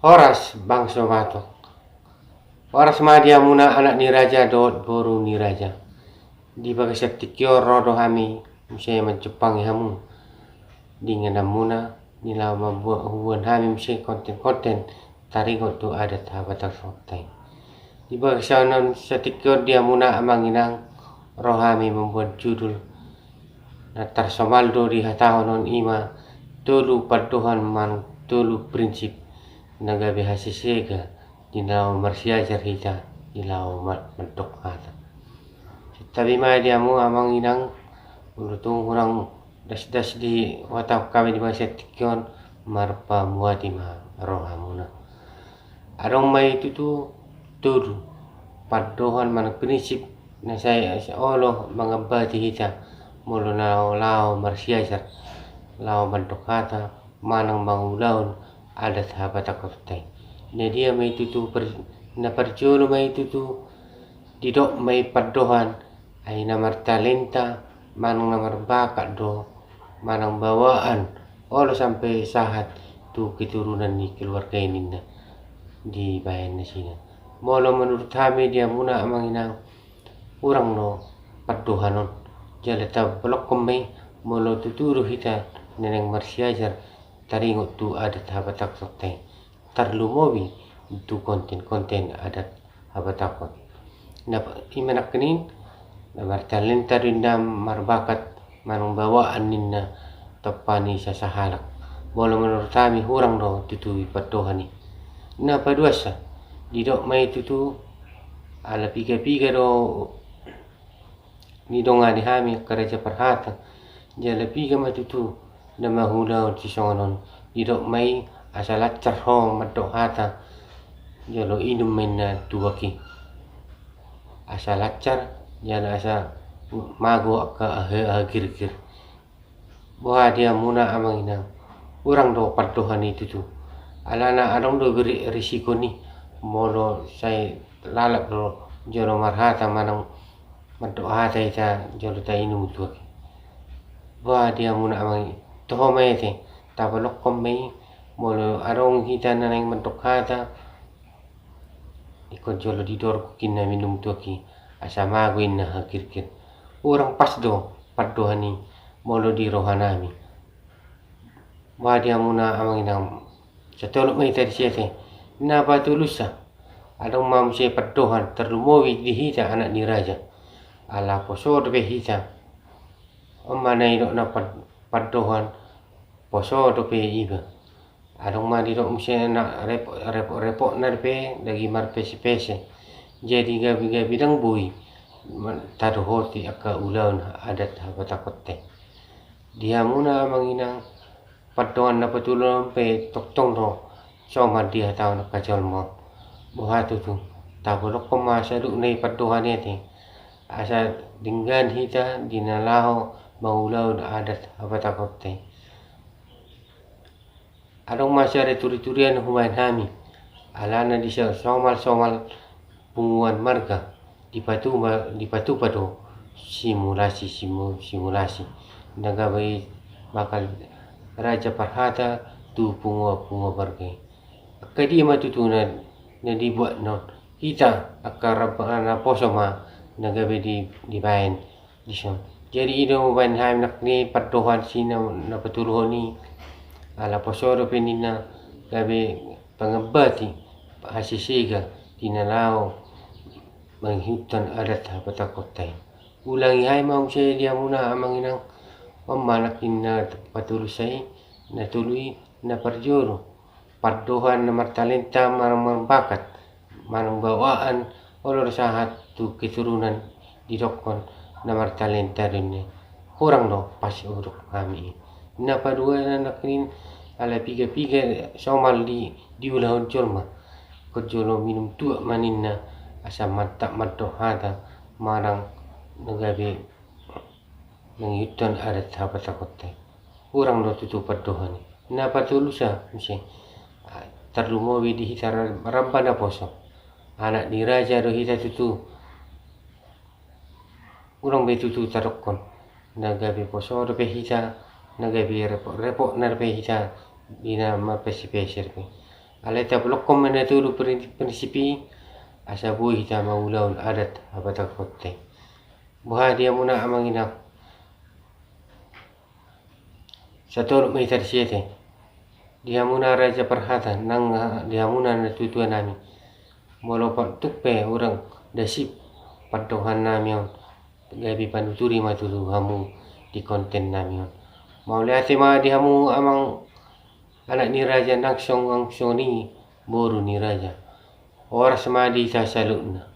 Horas bangsa batok. Horas madia muna anak ni raja dot boru ni raja. Di bagai setikyo rodo hami misalnya mencepangi hamu. Dengan muna nila membuat hubungan hami misalnya konten-konten taringot tu ada batak sotai. Di bagai sana setikyo dia muna amanginang rohami membuat judul natar somaldo di hatahonon ima tulu paduhan man tulu prinsip nagabe hasisega dinau marsiajar hita dilau mentok hata tapi mai dia mu amang inang ulutung kurang das di watak kami di masa tikyon marpa muatima rohamuna arong mai itu tu tulu paduhan man prinsip na saya Allah mengabadi hita mulu lao marsiajar lao mentok hata manang mangulaun ada sahabat aku teh. Nah dia mai itu tu na perjolo mai itu tu didok mai padohan ai namar talenta manang namar bakat do manang bawaan olo sampai sahat tu keturunan ni keluarga ini na di bayan na sini. Molo menurut kami dia muna amanginang urang no padohanon jale ta blok kemai molo tuturu hita neneng marsiajar taringot tu adat habatak sotai tarlumowi tu konten-konten adat habatakot na imanak kenin na martalenta rindam marbakat manung bawaan ninna topani sa sahalak bolo menurut kami hurang do tutui padohani na paduasa didok mai tutu ala piga-piga do ni donga di hami karaja perhata jala piga matutu na mahulaw si songonon didok mai asa lacar ho madok hata jalo inum main na tuwaki asa lacar jala asa mago ka agir-gir boha dia muna amangina urang do padohan itu tu alana adong do beri risiko ni molo saya lalak do jalo marhata manang madok hata ita jalo ta inum tuwaki boha dia muna amangi toho mai te tapalok komai molo arong hita nanang mentok hata ikon jolo didor kinna minum tuaki asa maguin na hakir-kir orang pas do padohani molo di rohanami wadia muna amanginang satolok mai tadi siete na patulusa adong mam se padohan terlumowi di hita anak ni raja ala posor be hita omanai do na padohan poso do pe iba adong madi do misalnya na repot narpe lagi mar pese jadi gabi dang bui tado hoti aka ulaun adat habatakot teh dia muna manginang padoan na patulong pe toktong do soma dia tahu na kajol mo buhatu tu tabolok ko masadu na padohan ete asa dinggan hita dinalaho maulaun adat habatakot teh adong masya turi-turian humain hami alana di somal punguan marga di patu pado simulasi nagabai bakal raja parhata tu pungo barge kadi matutuna na dibuat non kita akar na posoma nagabai di bayan di son jadi ino ban haim nakni padohan sina na patuluhoni ala posoro penina gabe pangabati hasisiga tinalao menghitan adat habatakotai ulangi hai mau saya dia muna amanginang mamanakin na patulusai na tului na parjoro padohan na martalenta marang bakat manang bawaan olor sahat tu keturunan didokon na martalenta rinne kurang do pas uruk kami na padua anak ini ala piga somal di ulahon colma ko jolo minum tua maninna asa matak madok hata marang nagabe menghitan adat habatakote kurang do tutu padohani na patulusa misi tarlumowi di hitara rabbana poso anak di raja do hita tutu kurang betutu tarokon nagabe poso do pe hita nagabe repot narpe hita dina mapesi-pesi Aleta blokom mana tulu prinsipi asa bui hita maulaun adat abata kote. Buha dia muna amangina sator meter siete. Dia muna raja perhata nang dia muna na tutuan nami. Molo tupe orang dasip padohan nami on. Gabi panuturi matulu hamu di konten nami on. Mau lihat ma di hamu amang anak ni raja naksong ang ni boru ni raja. Oras ma di sasalun na.